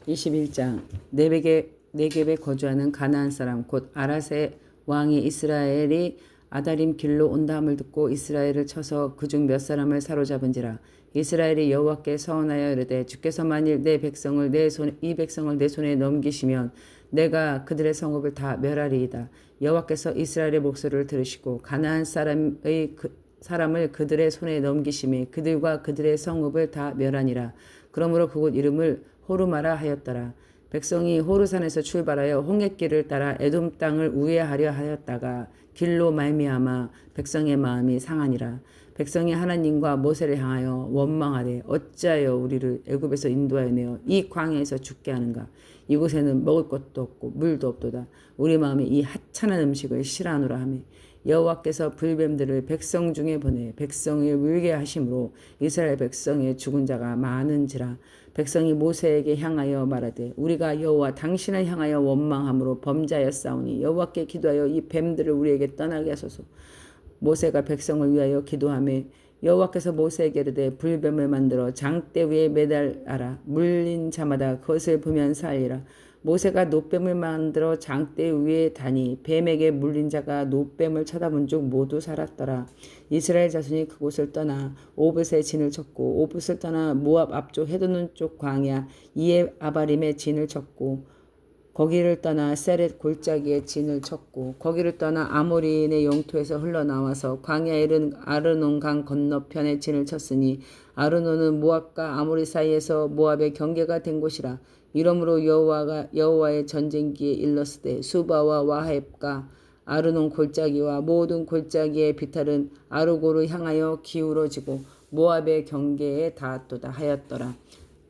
21장 네겝에 거주하는 가나안 사람 곧 아랏의 왕이 이스라엘이 아다림 길로 온다함을 듣고 이스라엘을 쳐서 그중 몇 사람을 사로잡은지라. 이스라엘이 여호와께 서원하여 이르되 주께서 만일 이 백성을 내 손에 넘기시면 내가 그들의 성읍을 다 멸하리이다. 여호와께서 이스라엘의 목소리를 들으시고 가나안 사람을 그들의 손에 넘기심에 그들과 그들의 성읍을 다 멸하니라. 그러므로 그곳 이름을 호르마라 하였더라. 백성이 호르산에서 출발하여 홍해길을 따라 에돔 땅을 우회하려 하였다가 길로 말미암아 백성의 마음이 상하니라. 백성이 하나님과 모세를 향하여 원망하되 어찌하여 우리를 애굽에서 인도하여 내어 이 광야에서 죽게 하는가. 이곳에는 먹을 것도 없고 물도 없도다. 우리 마음이 이 하찮은 음식을 싫어하노라 하며 여호와께서 불뱀들을 백성 중에 보내 백성을 물게 하심으로 이스라엘 백성의 죽은 자가 많은지라. 백성이 모세에게 향하여 말하되 우리가 여호와 당신을 향하여 원망함으로 범죄하였사오니 여호와께 기도하여 이 뱀들을 우리에게 떠나게 하소서. 모세가 백성을 위하여 기도하며 여호와께서 모세에게 이르되 불뱀을 만들어 장대 위에 매달아라. 물린 자마다 그것을 보면 살리라. 모세가 놋뱀을 만들어 장대 위에 다니 뱀에게 물린 자가 놋뱀을 쳐다본 즉 모두 살았더라. 이스라엘 자손이 그곳을 떠나 오벳의 진을 쳤고 오벳을 떠나 모압 앞쪽 해돋는 쪽 광야 이에 아바림의 진을 쳤고 거기를 떠나 세렛 골짜기의 진을 쳤고 거기를 떠나 아모리인의 영토에서 흘러나와서 광야에 이른 아르논 강 건너편에 진을 쳤으니 아르논은 모압과 아모리 사이에서 모압의 경계가 된 곳이라. 이러므로 여호와의 전쟁기에 일렀으되 수바와 와헵과 아르논 골짜기와 모든 골짜기의 비탈은 아르고를 향하여 기울어지고 모압의 경계에 닿았도다 하였더라.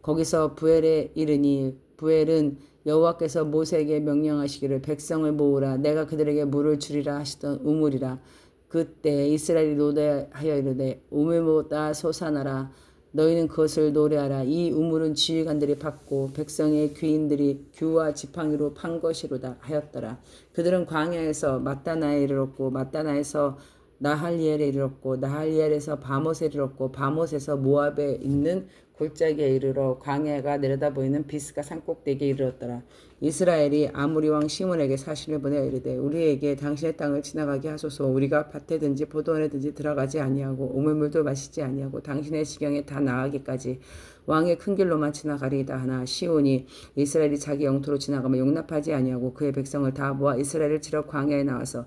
거기서 부엘에 이르니 부엘은 여호와께서 모세에게 명령하시기를 백성을 모으라 내가 그들에게 물을 주리라 하시던 우물이라. 그때 이스라엘이 노래하여 이르되 우물보다 솟아나라. 너희는 그것을 노래하라. 이 우물은 지휘관들이 팠고 백성의 귀인들이 규와 지팡이로 판 것이로다 하였더라. 그들은 광야에서 마따나에 이르렀고 마따나에서 나할리엘에 이르렀고 나할리엘에서 바못에 이르렀고 바못에서 모압에 있는 골짜기에 이르러 광야가 내려다 보이는 비스가 산꼭대기에 이르렀더라. 이스라엘이 아모리 왕 시몬에게 사신을 보내어 이르되 우리에게 당신의 땅을 지나가게 하소서. 우리가 밭에든지 포도원에든지 들어가지 아니하고 우물물도 마시지 아니하고 당신의 지경에 다 나가기까지 왕의 큰 길로만 지나가리이다 하나 시온이 이스라엘이 자기 영토로 지나가면 용납하지 아니하고 그의 백성을 다 모아 이스라엘을 치러 광야에 나와서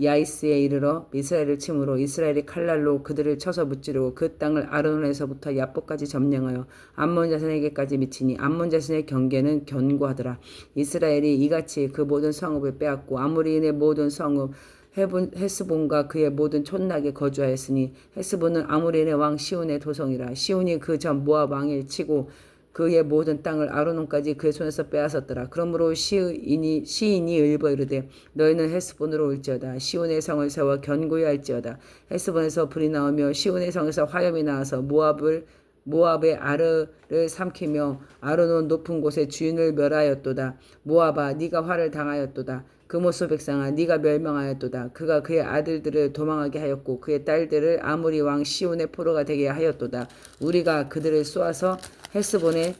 야이스에 이르러 이스라엘을 침으로 이스라엘이 칼날로 그들을 쳐서 무찌르고 그 땅을 아르논에서부터 야보까지 점령하여 암몬 자손에게까지 미치니 암몬 자손의 경계는 견고하더라. 이스라엘이 이같이 그 모든 성읍을 빼앗고 아모리인의 모든 성읍 헤스본과 그의 모든 촌락에 거주하였으니 헤스본은 아모리인의 왕 시온의 도성이라. 시온이 그 전 모압 왕을 치고 그의 모든 땅을 아르논까지 그의 손에서 빼앗았더라. 그러므로 시인이 일러 이르되 너희는 헤스본으로 올지어다. 시온의 성을 세워 견고히 할지어다. 헤스본에서 불이 나오며 시온의 성에서 화염이 나와서 모압의 아르를 삼키며 아르논 높은 곳에 주인을 멸하였도다. 모압아 네가 화를 당하였도다. 그모스 백성아 네가 멸망하였도다. 그가 그의 아들들을 도망하게 하였고 그의 딸들을 아모리 왕 시온의 포로가 되게 하였도다. 우리가 그들을 쏘아서 헤스본의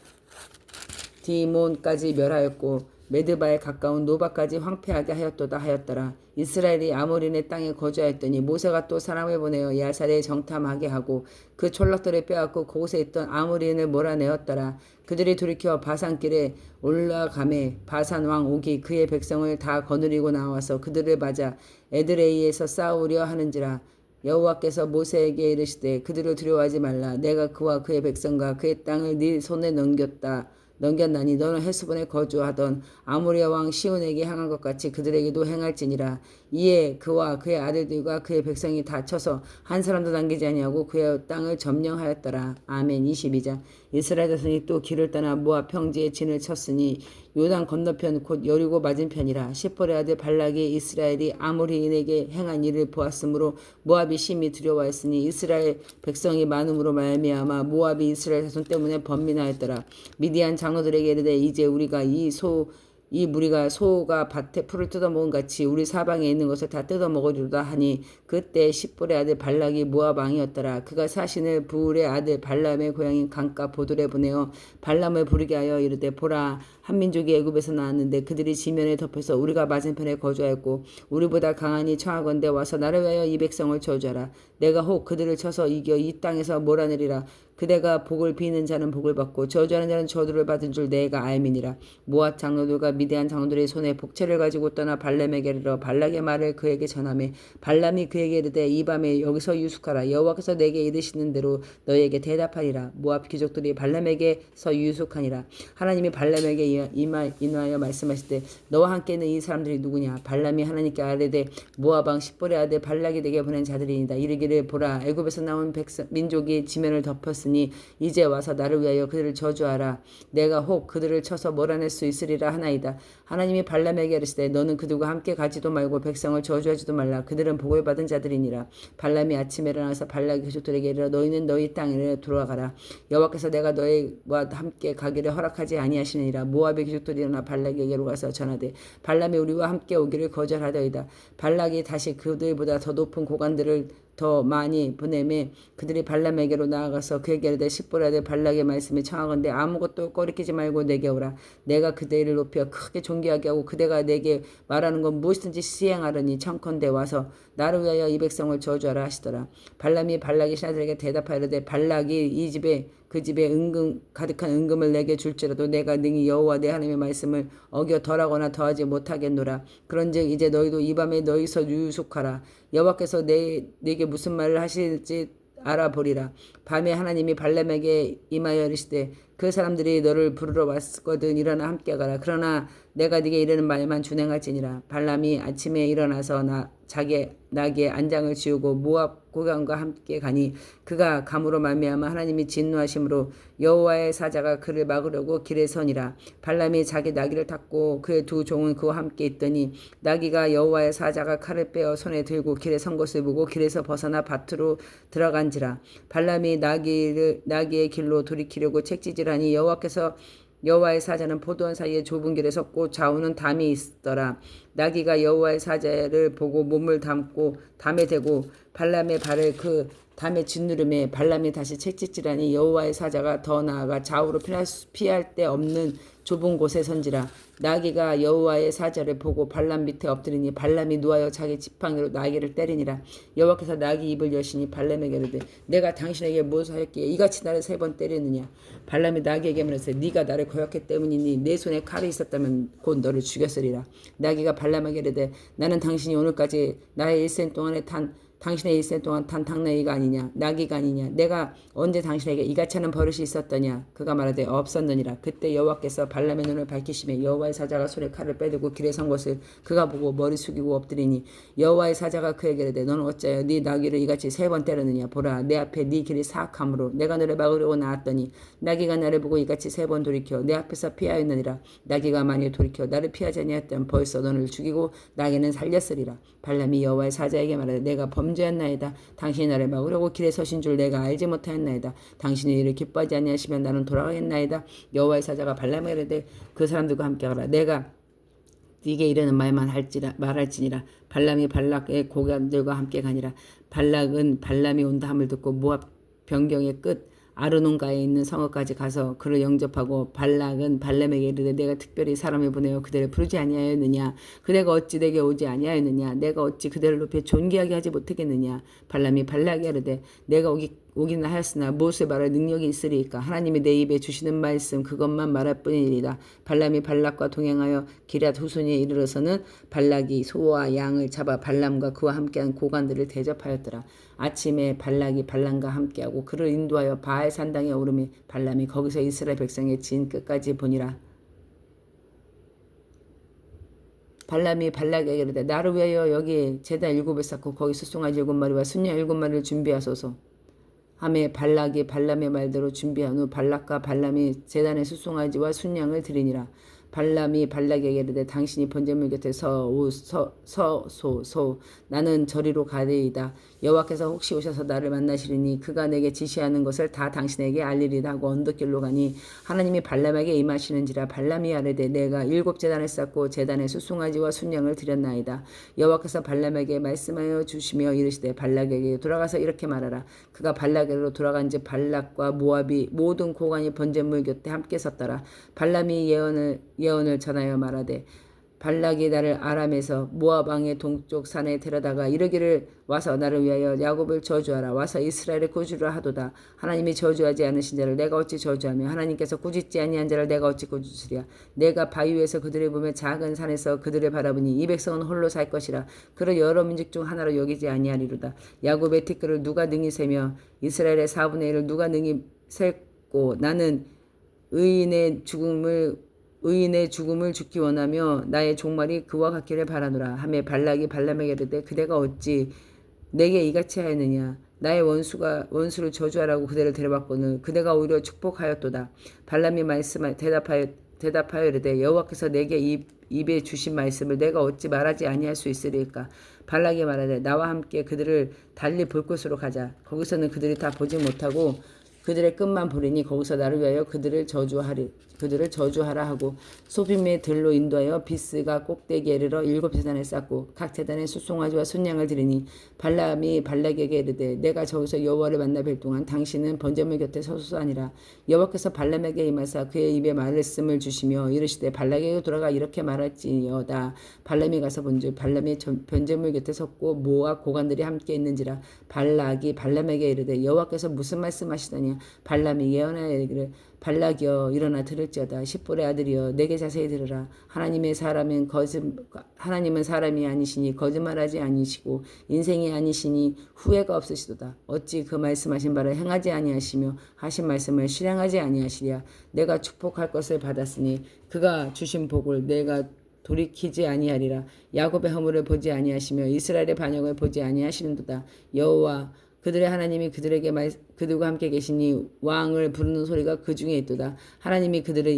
디몬까지 멸하였고 메드바에 가까운 노바까지 황폐하게 하였도다 하였더라. 이스라엘이 아모린의 땅에 거주하였더니 모세가 또 사람을 보내어 야살에 정탐하게 하고 그 촌락들을 빼앗고 그곳에 있던 아모린을 몰아내었더라. 그들이 돌이켜 바산길에 올라가매 바산 왕 옥이 그의 백성을 다 거느리고 나와서 그들을 맞아 에드레이에서 싸우려 하는지라. 여호와께서 모세에게 이르시되 그들을 두려워하지 말라. 내가 그와 그의 백성과 그의 땅을 네 손에 넘겼나니 너는 헤스본에 거주하던 아모리아 왕 시온에게 행한 것 같이 그들에게도 행할지니라. 이에 그와 그의 아들들과 그의 백성이 다쳐서 한 사람도 남기지 아니하고 그의 땅을 점령하였더라. 아멘. 22장. 이스라엘 자손이 또 길을 떠나 모압 평지에 진을 쳤으니 요단 건너편 곧 여리고 맞은편이라. 십볼의 아들 발락이 이스라엘이 아모리인에게 행한 일을 보았으므로 모압이 심히 두려워했으니 이스라엘 백성이 많음으로 말미암아 모압이 이스라엘 자손 때문에 번민하였더라. 미디안 장로들에게 이르되 이제 우리가 이 무리가 소가 밭에 풀을 뜯어먹은 같이 우리 사방에 있는 것을 다 뜯어먹으리로다 하니 그때 십볼의 아들 발락이 모압 왕이었더라. 그가 사신을 부울의 아들 발람의 고향인 강가 보돌에 보내어 발람을 부르게 하여 이르되 보라 한 민족이 애굽에서 나왔는데 그들이 지면에 덮여서 우리가 맞은편에 거주하였고 우리보다 강하니 청하건대 와서 나를 위하여 이 백성을 저주하라. 내가 혹 그들을 쳐서 이겨 이 땅에서 몰아내리라. 그대가 복을 비는 자는 복을 받고 저주하는 자는 저주를 받은 줄 내가 알미니라. 모압 장로들과 미디안 장로들의 손에 복채를 가지고 떠나 발람에게 이르러 발락의 말을 그에게 전하매 발람이 그에게 이르되 이 밤에 여기서 유숙하라. 여호와께서 내게 이르시는 대로 너에게 대답하리라. 모압 귀족들이 발람에게서 유숙하니라. 하나님이 발람에게 인하여 말씀하시되 너와 함께 있는 이 사람들이 누구냐. 발람이 하나님께 아뢰되 모압 왕 십볼의 아들 발락이 내게 보낸 자들이니이다. 이르기를 보라 애굽에서 나온 민족이 지면을 덮었으니 이제 와서 나를 위하여 그들을 저주하라. 내가 혹 그들을 쳐서 몰아낼 수 있으리라 하나이다. 하나님이 발람에게 이르시되 너는 그들과 함께 가지도 말고 백성을 저주하지도 말라. 그들은 복을 받은 자들이니라. 발람이 아침에 일어나서 발락의 귀족들에게 이르러 너희는 너희 땅에 돌아가라. 여호와께서 내가 너희와 함께 가기를 허락하지 아니하시느니라. 모압의 귀족들이 일어나 발락에게로 가서 전하되 발람이 우리와 함께 오기를 거절하더이다. 발락이 다시 그들보다 더 높은 고관들을 더 많이 보내매 그들이 발람에게로 나아가서 그에게 이르되 십볼의 아들 발락의 말씀에 청하건대 아무것도 꺼리끼지 말고 내게 오라. 내가 그대를 높여 크게 존귀하게 하고 그대가 내게 말하는 건 무엇이든지 시행하려니 청컨대 와서 나를 위하여 이 백성을 저주하라 하시더라. 발람이 발락의 신하들에게 대답하이르되 발락이 이 집에 그 집에 가득한 은금을 내게 줄지라도 내가 능히 여호와 내 하나님의 말씀을 어겨 덜하거나 더하지 못하겠노라. 그런즉 이제 너희도 이 밤에 너희서 유숙하라. 여호와께서 내게 무슨 말을 하실지 알아보리라. 밤에 하나님이 발람에게 임하여 이르시되 그 사람들이 너를 부르러 왔거든 일어나 함께 가라. 그러나 내가 네게 이르는 말만 준행할지니라. 발람이 아침에 일어나서 자기 나귀의 안장을 지우고 모압 고관과 함께 가니 그가 감으로 말미암아 하나님이 진노하심으로 여호와의 사자가 그를 막으려고 길에 서니라. 발람이 자기 나귀를 탔고 그의 두 종은 그와 함께 있더니 나귀가 여호와의 사자가 칼을 빼어 손에 들고 길에 선 것을 보고 길에서 벗어나 밭으로 들어간지라. 발람이 나귀의 길로 돌이키려고 책지질하니 여호와의 사자는 포도원 사이에 좁은 길에 섰고 좌우는 담이 있더라. 나귀가 여호와의 사자를 보고 몸을 담에 대고 발람의 발을 그 담에 짓누름에 발람이 다시 채찍질하니 여호와의 사자가 더 나아가 좌우로 피할 데 없는 좁은 곳에 선지라. 나귀가 여호와의 사자를 보고 발람 밑에 엎드리니 발람이 누하여 자기 지팡이로 나귀를 때리니라. 여호와께서 나귀 입을 여시니 발람에게 이르되 내가 당신에게 무엇을 하였기에 이같이 나를 3번 때리느냐. 발람이 나귀에게 말하되 네가 나를 거역했기 때문이니 내 손에 칼이 있었다면 곧 너를 죽였으리라. 나귀가 발람에게 이르되 나는 당신이 오늘까지 나의 일생 동안에 당신의 일생 동안 탄 당나귀가 아니냐 나귀가 아니냐. 내가 언제 당신에게 이같이 하는 버릇이 있었더냐. 그가 말하되 없었느니라. 그때 여호와께서 발람의 눈을 밝히시며 여호와의 사자가 손에 칼을 빼들고 길에 선 것을 그가 보고 머리 숙이고 엎드리니 여호와의 사자가 그에게 이르되 너는 어찌하여 네 나귀를 이같이 3번 때렸느냐. 보라 내 앞에 네 길이 사악함으로 내가 너를 막으려고 나왔더니 나귀가 나를 보고 이같이 3번 돌이켜 내 앞에서 피하였느니라. 나귀가 만일 돌이켜 나를 피하지 아니하였다면 벌써 너를 죽이고 나귀는 살렸으리라. 발람이 여호와의 사자에게 말하되 내가 범죄했나이다. 당신이 나를 막으려고 길에 서신 줄 내가 알지 못하였나이다. 당신이 이를 기뻐하지 아니하시면 나는 돌아가겠나이다. 여호와의 사자가 발람에게 이르되 그 사람들과 함께 가라. 내가 네게 이르는 말만 말할지니라. 발람이 발락의 고관들과 함께 가니라. 발락은 발람이 온다 함을 듣고 모압 변경의 끝 아르논가에 있는 성읍까지 가서 그를 영접하고 발락은 발람에게 이르되 내가 특별히 사람을 보내어 그들을 부르지 아니하였느냐. 그대가 어찌 내게 오지 아니하였느냐. 내가 어찌 그들을 높여 존귀하게 하지 못하겠느냐. 발람이 발락에게 이르되 내가 오기는 하였으나 무엇을 말할 능력이 있으리까. 하나님이 내 입에 주시는 말씀 그것만 말할 뿐이니라. 발람이 발락과 동행하여 기럇 후손에 이르러서는 발락이 소와 양을 잡아 발람과 그와 함께한 고관들을 대접하였더라. 아침에 발락이 발람과 함께하고 그를 인도하여 바알 산당에 오르매 발람이 거기서 이스라엘 백성의 진 끝까지 보니라. 발람이 발락에게 이르되 나를 위하여 여기 제단 7을 쌓고 거기 수송아지 7마리와 순양 7마리를 준비하소서 하매 발락이 발람의 말대로 준비한 후 발락과 발람이 제단에 수송아지와 순양을 드리니라. 발람이 발락에게 이르되 당신이 번제물 곁에 서소서 나는 저리로 가리이다. 여호와께서 혹시 오셔서 나를 만나시리니 그가 내게 지시하는 것을 다 당신에게 알리리다 하고 언덕길로 가니 하나님이 발람에게 임하시는지라. 발람이 아뢰되 내가 7 제단을 쌓고 제단에 수송아지와 순양을 드렸나이다. 여호와께서 발람에게 말씀하여 주시며 이르시되 발락에게 돌아가서 이렇게 말하라. 그가 발락에게로 돌아간즉 발락과 모압이 모든 고관이 번제물 곁에 함께 섰더라. 발람이 예언을 전하여 말하되 발락이 나를 아람에서 모압 왕의 동쪽 산에 데려다가 이르기를 와서 나를 위하여 야곱을 저주하라. 와서 이스라엘을 꾸짖으라 하도다. 하나님이 저주하지 않으신 자를 내가 어찌 저주하며 하나님께서 꾸짖지 아니한 자를 내가 어찌 꾸짖으랴. 내가 바위 위에서 그들을 보며 작은 산에서 그들을 바라보니 이 백성은 홀로 살 것이라. 그를 여러 민족 중 하나로 여기지 아니하리로다. 야곱의 티끌을 누가 능히 세며 이스라엘의 4분의 1을 누가 능히 셀고 나는 의인의 죽음을 죽기 원하며 나의 종말이 그와 같기를 바라노라 하며 발락이 발람에게 이르되 그대가 어찌 내게 이같이 하였느냐. 나의 원수를 저주하라고 그대를 데려왔거늘 그대가 오히려 축복하였도다. 발람이 대답하여 이르되 여호와께서 내게 입에 주신 말씀을 내가 어찌 말하지 아니할 수 있으리까. 발락이 말하되 나와 함께 그들을 달리 볼 곳으로 가자. 거기서는 그들이 다 보지 못하고 그들의 끝만 보리니 거기서 나를 위하여 그들을 저주하라 하고 소빔의 들로 인도하여 비스가 꼭대기에 이르러 7 제단을 쌓고 각 제단에 수송아지와 순양을 드리니 발람이 발락에게 이르되 내가 저기서 여호와를 만나 뵐 동안 당신은 번제물 곁에 서소서 하니라. 여호와께서 발람에게 임하사 그의 입에 말씀을 주시며 이르시되 발락에게 돌아가 이렇게 말할지어다. 발람이 가서 본즉 발람이 번제물 곁에 섰고 모압 고관들이 함께 있는지라. 발락이 발람에게 이르되 여호와께서 무슨 말씀하시더냐. 발람이 예언하여 이르기를 발락이여 일어나 들을지어다. 십볼의 아들이여 내게 자세히 들으라. 하나님은 사람이 아니시니 거짓말하지 아니시고 인생이 아니시니 후회가 없으시도다. 어찌 그 말씀하신 바를 행하지 아니하시며 하신 말씀을 실행하지 아니하시랴. 내가 축복할 것을 받았으니 그가 주신 복을 내가 돌이키지 아니하리라. 야곱의 허물을 보지 아니하시며 이스라엘의 반역을 보지 아니하시는도다. 여호와 그들의 하나님이 그들과 함께 계시니 왕을 부르는 소리가 그 중에 있도다. 하나님이 그들을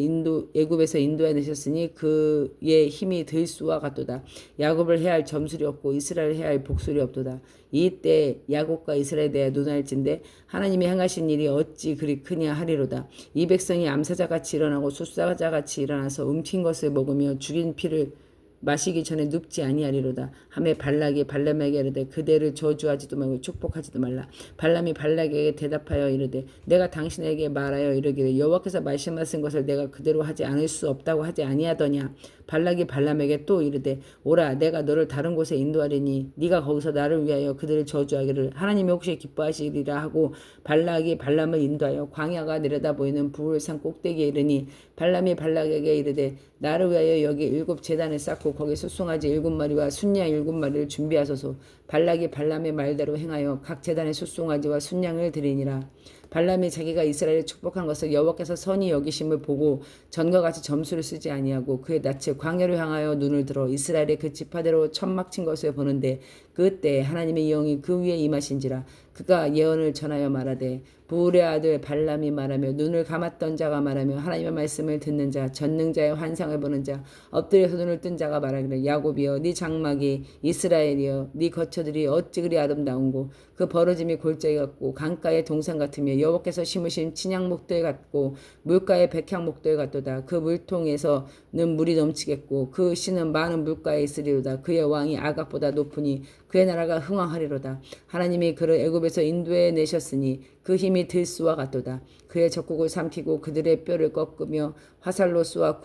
애굽에서 인도해 내셨으니 그의 힘이 들수와 같도다. 야곱을 해할 점술이 없고 이스라엘을 해할 복술이 없도다. 이때 야곱과 이스라엘에 대해 논할진대 하나님이 행하신 일이 어찌 그리 크냐 하리로다. 이 백성이 암사자같이 일어나고 숫사자같이 일어나서 움킨 것을 먹으며 죽인 피를 마시기 전에 눕지 아니하리로다 하며 발락이 발람에게 이르되 그대를 저주하지도 말고 축복하지도 말라. 발람이 발락에게 대답하여 이르되 내가 당신에게 말하여 이르기를 여호와께서 말씀하신 것을 내가 그대로 하지 않을 수 없다고 하지 아니하더냐. 발락이 발람에게 또 이르되 오라 내가 너를 다른 곳에 인도하리니 네가 거기서 나를 위하여 그들을 저주하기를 하나님이 혹시 기뻐하시리라 하고 발락이 발람을 인도하여 광야가 내려다 보이는 부울산 꼭대기에 이르니 발람이 발락에게 이르되 나를 위하여 여기 7 제단을 쌓고 거기 수송아지 7마리와 순양 7마리를 준비하소서. 발락이 발람의 말대로 행하여 각 제단에 수송아지와 순양을 드리니라. 발람이 자기가 이스라엘을 축복한 것을 여호와께서 선히 여기심을 보고 전과 같이 점수를 쓰지 아니하고 그의 낯을 광야로 향하여 눈을 들어 이스라엘의 그 지파대로 천막 친 것을 보는데 그때 하나님의 영이 그 위에 임하신지라. 그가 예언을 전하여 말하되 부울의 아들 발람이 말하며 눈을 감았던 자가 말하며 하나님의 말씀을 듣는 자 전능자의 환상을 보는 자 엎드려서 눈을 뜬 자가 말하기를 야곱이여 네 장막이 이스라엘이여 네 거처들이 어찌 그리 아름다운고 그 벌어짐이 골짜기 같고 강가의 동산 같으며 여호와께서 심으신 친양목들 같고 물가의 백향목들 같도다. 그 물통에서는 물이 넘치겠고 그 씨는 많은 물가에 있으리로다. 그의 왕이 아각보다 높으니 그의 나라가 흥왕하리로다. 하나님이 그를 애굽에서 인도해 내셨으니 그 힘이 들수와 같도다. 그의 적국을 삼키고 그들의 뼈를 꺾으며 화살로 쏘아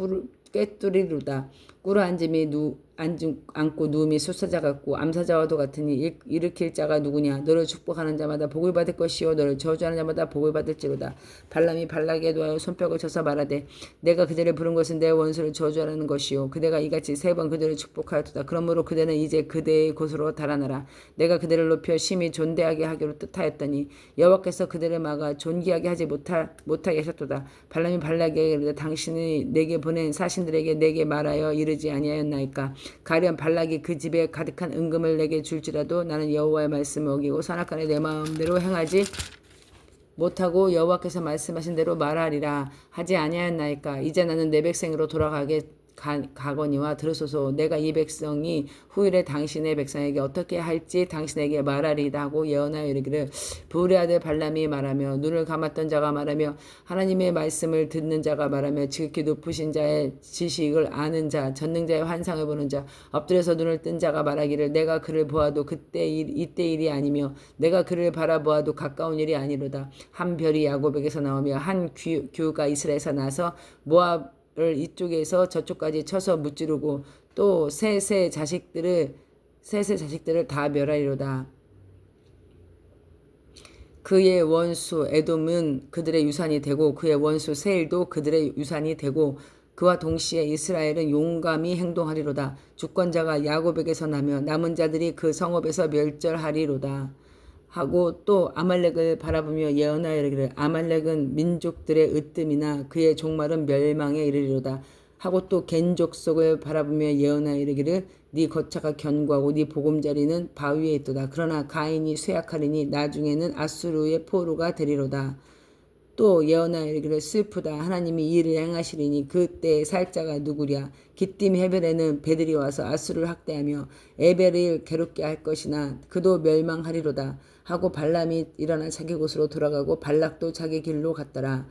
꿰뚫이로다. 꿇어 앉고 누움이 숫사자 같고 암사자와도 같으니 일으킬 자가 누구냐. 너를 축복하는 자마다 복을 받을 것이요 너를 저주하는 자마다 복을 받을지로다. 발람이 발락에게 도하여 손뼉을 쳐서 말하되 내가 그들을 부른 것은 내 원수를 저주하라는 것이요 그대가 이같이 3번 그들을 축복하였도다. 그러므로 그대는 이제 그대의 곳으로 달아나라. 내가 그들을 높여 심히 존대하게 하기로 뜻하였더니 여호와께서 그들을 막아 존귀하게 하지 못하게 하셨도다. 발람이 발락에게 이르되 당신이 내게 보낸 사신들에게 내게 말하여 이르지 아니하였나이까. 가련 발락이 그 집에 가득한 은금을 내게 줄지라도 나는 여호와의 말씀을 어기고 선악간에 내 마음대로 행하지 못하고 여호와께서 말씀하신 대로 말하리라 하지 아니하였나이까. 이제 나는 내 백성으로 가거니와 들으소서. 내가 이 백성이 후일에 당신의 백성에게 어떻게 할지 당신에게 말하리이다 하고 예언하여 이르기를 부울의 아들 발람이 말하며 눈을 감았던 자가 말하며 하나님의 말씀을 듣는 자가 말하며 지극히 높으신 자의 지식을 아는 자 전능자의 환상을 보는 자 엎드려서 눈을 뜬 자가 말하기를 내가 그를 보아도 이때 일이 아니며 내가 그를 바라보아도 가까운 일이 아니로다. 한 별이 야곱에게서 나오며 한 규가 이스라엘에서 나서 모압을 이쪽에서 저쪽까지 쳐서 무찌르고 또 셋의 자식들을 다 멸하리로다. 그의 원수 에돔은 그들의 유산이 되고 그의 원수 세일도 그들의 유산이 되고 그와 동시에 이스라엘은 용감히 행동하리로다. 주권자가 야곱에게서 나며 남은 자들이 그 성읍에서 멸절하리로다. 하고 또 아말렉을 바라보며 예언하여 이르기를 아말렉은 민족들의 으뜸이나 그의 종말은 멸망에 이르리로다. 하고 또 겐족 속을 바라보며 예언하여 이르기를 네 거처가 견고하고 네 보금자리는 바위에 있도다. 그러나 가인이 쇠약하리니 나중에는 아수르의 포로가 되리로다. 또 예언하여 이르기를 슬프다. 하나님이 이 일을 행하시리니 그때의 살자가 누구랴. 기띔 해변에는 배들이 와서 아수르를 학대하며 에벨을 괴롭게 할 것이나 그도 멸망하리로다. 하고 발람이 일어나 자기 곳으로 돌아가고 발락도 자기 길로 갔더라.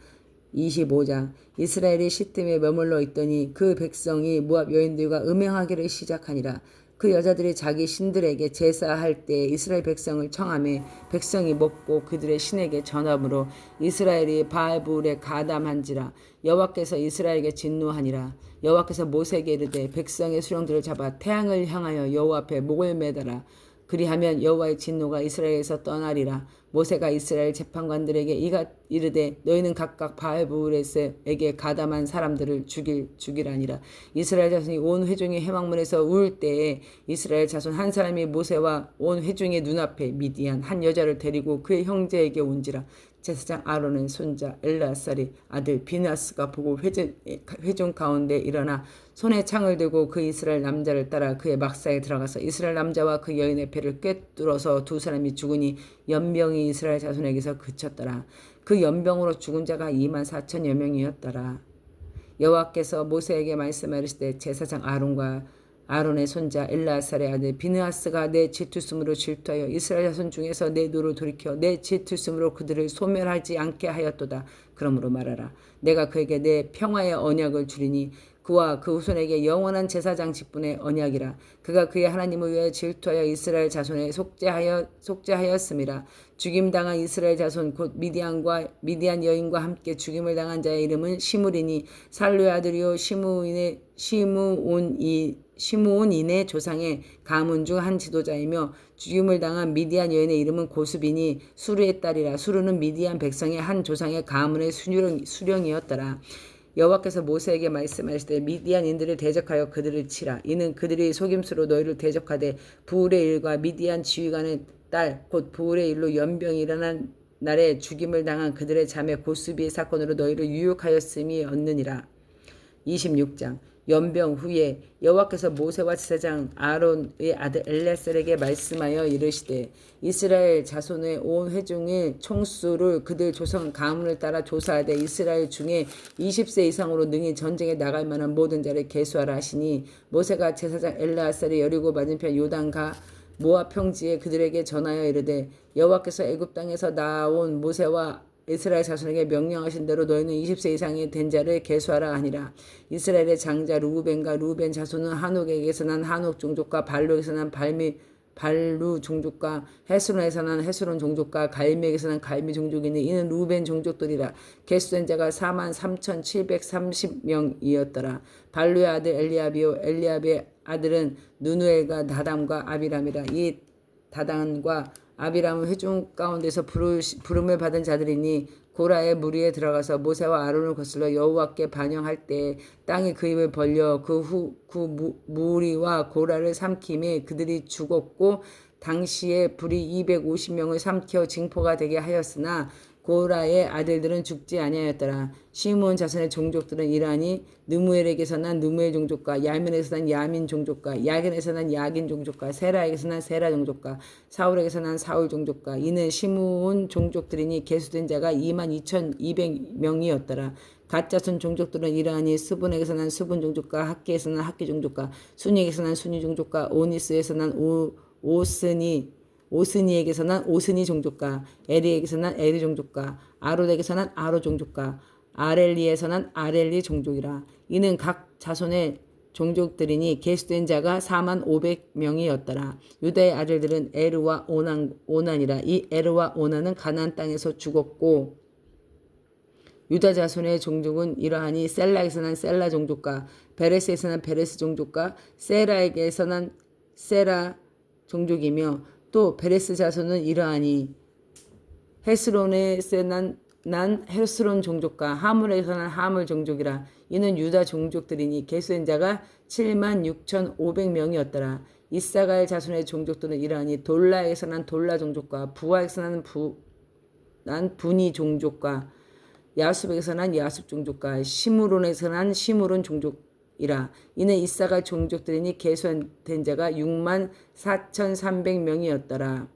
25장 이스라엘이 시팀에 머물러 있더니 그 백성이 모압 여인들과 음행하기를 시작하니라. 그 여자들이 자기 신들에게 제사할 때 이스라엘 백성을 청하매 백성이 먹고 그들의 신에게 전함으로 이스라엘이 바알불에 가담한지라. 여호와께서 이스라엘에게 진노하니라. 여호와께서 모세에게 이르되 백성의 수령들을 잡아 태양을 향하여 여호와 앞에 목을 매달아. 그리하면 여호와의 진노가 이스라엘에서 떠나리라. 모세가 이스라엘 재판관들에게 이르되 너희는 각각 바알브울에게 가담한 사람들을 죽이라니라. 이스라엘 자손이 온 회중의 회막문에서 울 때에 이스라엘 자손 한 사람이 모세와 온 회중의 눈앞에 미디안 한 여자를 데리고 그의 형제에게 온지라. 제사장 아론의 손자 엘르아살이 아들 비느하스가 보고 회중 가운데 일어나 손에 창을 들고 그 이스라엘 남자를 따라 그의 막사에 들어가서 이스라엘 남자와 그 여인의 배를 꿰뚫어서 두 사람이 죽으니 연병이 이스라엘 자손에게서 그쳤더라. 그 연병으로 죽은 자가 24,000여 명이었더라. 여호와께서 모세에게 말씀하시되 제사장 아론의 손자 엘르아살의 아들 비느하스가 내 질투심으로 질투하여 이스라엘 자손 중에서 내 노를 돌이켜 내 질투심으로 그들을 소멸하지 않게 하였도다. 그러므로 말하라. 내가 그에게 내 평화의 언약을 주리니 그와 그 후손에게 영원한 제사장 직분의 언약이라. 그가 그의 하나님을 위하여 질투하여 이스라엘 자손에 속죄하였음이라. 죽임당한 이스라엘 자손 곧 미디안 여인과 함께 죽임을 당한 자의 이름은 시므리니 살루의 아들이요 시므온인의 조상의 가문 중 한 지도자이며 죽임을 당한 미디안 여인의 이름은 고수비니 수르의 딸이라. 수르는 미디안 백성의 한 조상의 가문의 수령이었더라. 여호와께서 모세에게 말씀하시되 미디안인들을 대적하여 그들을 치라. 이는 그들이 속임수로 너희를 대적하되 부울의 일과 미디안 지휘관의 딸 곧 부울의 일로 연병이 일어난 날에 죽임을 당한 그들의 자매 고수비의 사건으로 너희를 유혹하였음이 없느니라. 26장 연병 후에 여호와께서 모세와 제사장 아론의 아들 엘레셀에게 말씀하여 이르시되 이스라엘 자손의 온 회중의 총수를 그들 조상 가문을 따라 조사하되 이스라엘 중에 20세 이상으로 능히 전쟁에 나갈 만한 모든 자를 계수하라 하시니 모세가 제사장 엘레셀이 여리고 맞은편 요단가 모압 평지에 그들에게 전하여 이르되 여호와께서 애굽 땅에서 나온 모세와 이스라엘 자손에게 명령하신 대로 너희는 20세 이상의 된 자를 계수하라 하니라. 이스라엘의 장자 루벤과 루벤 자손은 한옥에게서 난 한옥 종족과 발루에서 난 발루 종족과 헤스론에서 난 헤스론 종족과 갈미에게서 난 갈미 종족이니 이는 루벤 종족들이라. 계수된 자가 43,730명이었더라. 발루의 아들 엘리압이요 엘리압의 아들은 누누엘과 다담과 아비람이라. 이 다단과 아비람은 회중 가운데서 부름을 받은 자들이니 고라의 무리에 들어가서 모세와 아론을 거슬러 여호와께 반영할 때 땅이 그 입을 벌려 그 무리와 고라를 삼킴에 그들이 죽었고 당시에 불이 250명을 삼켜 징포가 되게 하였으나 고라의 아들들은 죽지 아니하였더라. 시므온 자손의 종족들은 이러하니 느무엘에게서 난 느무엘 종족과 야민에서 난 야민 종족과 야긴에서 난 야긴 종족과 세라에게서 난 세라 종족과 사울에게서 난 사울 종족과 이는 시므온 종족들이니 계수된 자가 22,200명이었더라. 갓자손 종족들은 이러하니 스분에게서 난 스분 종족과 학기에서 난 학기 종족과 순이에게서 난 순이 종족과 오니스에서 난 오스니에게서 난 오스니 종족과 에리에게서 난 에리 종족과 아롯에게서 난 아롯 종족과 아렐리에서 난 아렐리 종족이라. 이는 각 자손의 종족들이니 계수된 자가 4만 500명이었더라. 유다의 아들들은 에르와 오난이라. 이 에르와 오난은 가나안 땅에서 죽었고 유다 자손의 종족은 이러하니 셀라에서 난 셀라 종족과 베레스에서 난 베레스 종족과 세라에게서 난 세라 종족이며 또 베레스 자손은 이러하니 헤스론에서 난 헤스론 종족과 하물에서 난 하물 종족이라. 이는 유다 종족들이니 계수된 자가 7만 6,500명이었더라. 이사가의 자손의 종족들은 이러하니 돌라에서 난 돌라 종족과 부하에서 난 분이 종족과 야숲에서 난 야숲 종족과 시므론에서 난 시므론 종족이라. 이는 이사가 종족들이니 계수된 자가 6만 4,300명이었더라.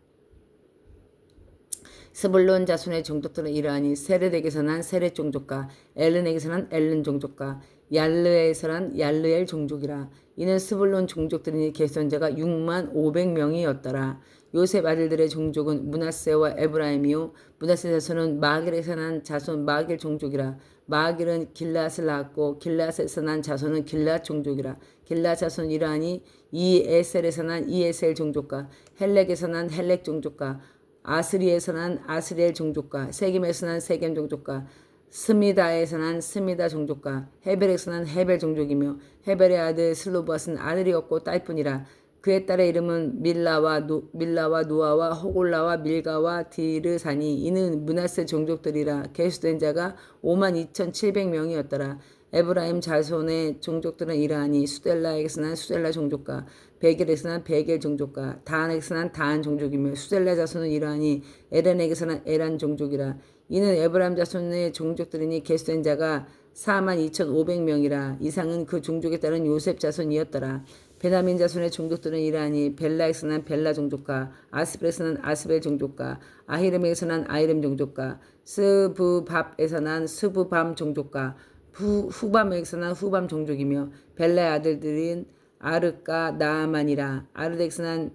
스불론 자손의 종족들은 이러하니 세렛에게서 난 세렛 종족과 엘른에게서 난 엘른 종족과 얄르에서 난 얄르엘 종족이라. 이는 스불론 종족들이니 계수된 자가 6만 500명이었더라. 요셉 아들들의 종족은 므낫세와 에브라임이요 므낫세 자손은 마길에서 난 자손 마길 종족이라. 마길은 길앗을 낳았고 길앗에서 난 자손은 길앗 종족이라. 길앗 자손은 이러하니 이에셀에서 난 이에셀 종족과 헬렉에서 난 헬렉 종족과 아스리에서 난 아스리엘 종족과 세겜에서 난 세겜 종족과 스미다에서 난 스미다 종족과 헤벨에서 난 헤벨 종족이며 헤벨의 아들 슬로봇은 아들이 없고 딸뿐이라. 그의 딸의 이름은 밀라와 노아와 호골라와 밀가와 디르사니. 이는 므낫세 종족들이라. 계수된 자가 5만 2,700명이었더라. 에브라임 자손의 종족들은 이러하니 수델라에게서 난 수델라 종족과 베겔에서 난 베겔 종족과 다한에게서 난 다한 종족이며 수델라 자손은 이러하니 에란에게서 난 에란 종족이라. 이는 에브라임 자손의 종족들이니 계수된 자가 4만 2,500명이라. 이상은 그 종족에 따른 요셉 자손이었더라. 베냐민 자손의 종족들은 이러하니 벨라에서 난 벨라 종족과 아스벨에서 난 아스벨 종족과 아히렘에서 난 아히렘 종족과 스브밥에서 난 스브밤 종족과 후밤에서 난 후밤 종족이며 벨라의 아들들인 아르과 나아만이라. 아르덱에서 난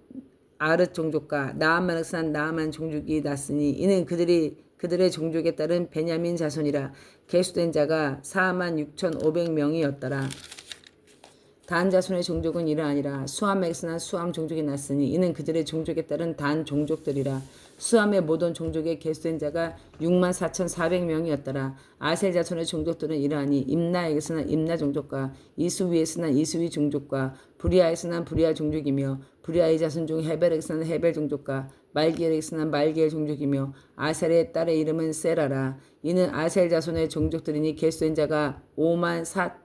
아르 종족과 나아만에서 난 나아만 종족이 났으니 이는 그들의 종족에 따른 베냐민 자손이라. 계수된 자가 4만 6,500명이었더라. 단 자손의 종족은 이러하니라. 수함에서 난 수함 종족이 났으니 이는 그들의 종족에 따른 단 종족들이라. 수함의 모든 종족에 계수된 자가 6만 4,400명이었더라. 아셀 자손의 종족들은 이러하니 임나에게서 난 임나 종족과 이수위에서 난 이수위 종족과 브리아에서 난 브리아 종족이며 브리아의 자손 중 헤벨에게서 난 헤벨 종족과 말기엘에게서 난 말기엘 종족이며 아셀의 딸의 이름은 세라라. 이는 아셀 자손의 종족들이니 계수된 자가 5만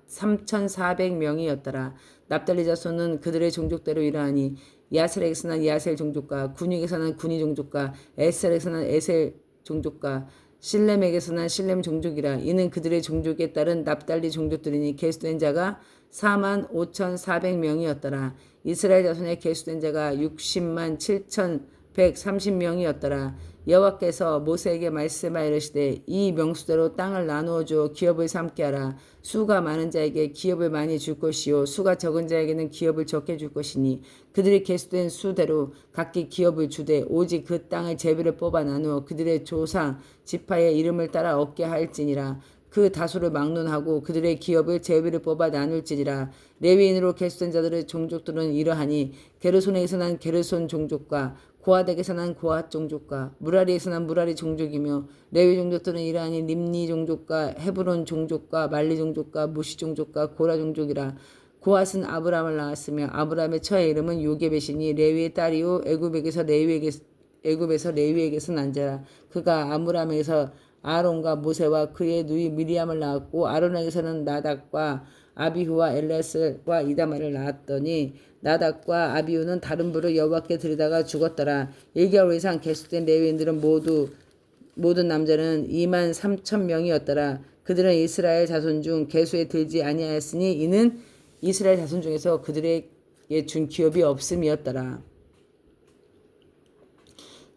3,400명이었더라. 납달리 자손은 그들의 종족대로 이러하니 야셀에게서 난 야셀 종족과 군익에서 난 군이 종족과 에셀에서 난 에셀 종족과 실렘에게서 난 실렘 종족이라. 이는 그들의 종족에 따른 납달리 종족들이니 계수된 자가 4만 5,400명이었더라. 이스라엘 자손의 계수된 자가 60만 7,130명이었더라. 여호와께서 모세에게 말씀하여 이르시되 이 명수대로 땅을 나누어 주어 기업을 삼게 하라. 수가 많은 자에게 기업을 많이 줄 것이요 수가 적은 자에게는 기업을 적게 줄 것이니 그들이 계수된 수대로 각기 기업을 주되 오직 그 땅의 제비를 뽑아 나누어 그들의 조상 지파의 이름을 따라 얻게 할지니라. 그 다수를 막론하고 그들의 기업을 제비를 뽑아 나눌지니라. 레위인으로 계수된 자들의 종족들은 이러하니 게르손에서 난 게르손 종족과 고핫에게서 난 고핫 종족과 무라리에서 난 무라리 종족이며 레위 종족들은 이러하니 림니 종족과 헤브론 종족과 말리 종족과 무시 종족과 고라 종족이라. 고핫은 아브람을 낳았으며 아브람의 처의 이름은 요게벳이니 레위의 딸이요 애굽에서 레위에게서 난 자라. 그가 아므람에서 아론과 모세와 그의 누이 미리암을 낳았고 아론에게서는 나답과 아비후와 엘레스와 이다말을 낳았더니 나답과 아비후는 다른 부를 여호와께 드리다가 죽었더라. 1개월 이상 계속된 레위인들은 모든 남자는 2만 3천 명이었더라. 그들은 이스라엘 자손 중 계수에 들지 아니하였으니 이는 이스라엘 자손 중에서 그들에게 준 기업이 없음이었더라.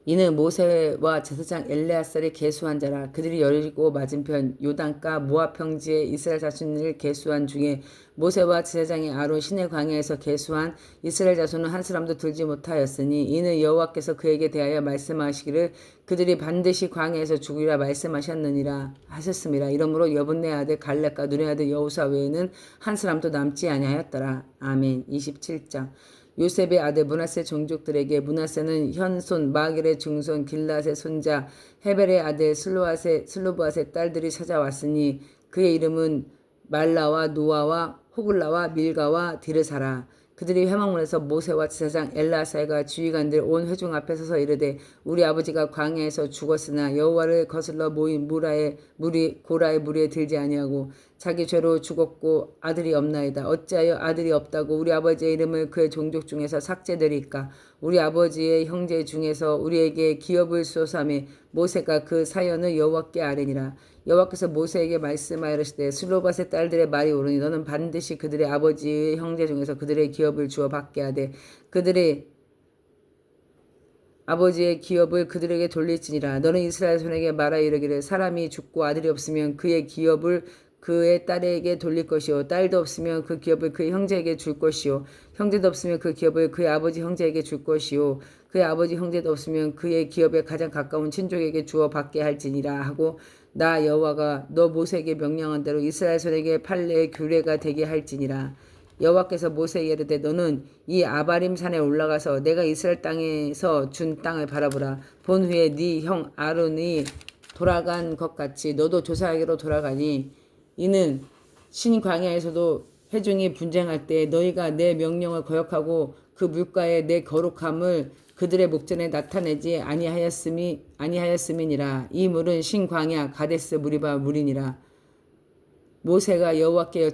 이는 모세와 제사장 엘레아살이 계수한 자라. 그들이 여리고 맞은편 요단가 모압 평지에 이스라엘 자손을 계수한 중에 모세와 제사장이 아론 시내 광야에서 계수한 이스라엘 자손은 한 사람도 들지 못하였으니 이는 여호와께서 그에게 대하여 말씀하시기를 그들이 반드시 광야에서 죽으리라 말씀하셨느니라 하셨음이라. 이러므로 여분네 아들 갈렙과 눈의 아들 여호사 외에는 한 사람도 남지 아니하였더라. 아멘. 27장. 요셉의 아들 므낫세 종족들에게 므낫세는 현손 마길의 증손 길랏의 손자 헤벨의 아들 슬로브앗의 딸들이 찾아왔으니 그의 이름은 말라와 노아와 호글라와 밀가와 디르사라. 그들이 회막문에서 모세와 제사장 엘라사가 지휘관들 온 회중 앞에 서서 이르되 우리 아버지가 광야에서 죽었으나 여호와를 거슬러 모인 고라의 무리에 들지 아니하고 자기 죄로 죽었고 아들이 없나이다. 어찌하여 아들이 없다고 우리 아버지의 이름을 그의 종족 중에서 삭제되리까? 우리 아버지의 형제 중에서 우리에게 기업을 쏘사매 모세가 그 사연을 여호와께 아뢰니라. 여호와께서 모세에게 말씀하시되 슬로밧의 딸들의 말이 옳으니 너는 반드시 그들의 아버지의 형제 중에서 그들의 기업을 주어 받게 하되 그들의 아버지의 기업을 그들에게 돌릴지니라. 너는 이스라엘 손에게 말하 이르기를 사람이 죽고 아들이 없으면 그의 기업을 그의 딸에게 돌릴 것이요 딸도 없으면 그 기업을 그의 형제에게 줄 것이요 형제도 없으면 그 기업을 그의 아버지 형제에게 줄 것이요 그의 아버지 형제도 없으면 그의 기업에 가장 가까운 친족에게 주어 받게 할지니라 하고 나 여호와가 너 모세에게 명령한 대로 이스라엘 손에게 판례의 규례가 되게 할지니라. 여호와께서 모세에게 이르되 너는 이 아바림 산에 올라가서 내가 이스라엘 땅에서 준 땅을 바라보라. 본 후에 네 형 아론이 돌아간 것 같이 너도 조사하기로 돌아가니 이는 신광야에서도 회중이 분쟁할 때 너희가 내 명령을 거역하고 그 물가에 내 거룩함을 그들의 목전에 나타내지 아니하였음이니라. 이 물은 신광야 가데스 무리바 물이니라. 모세가 여호와께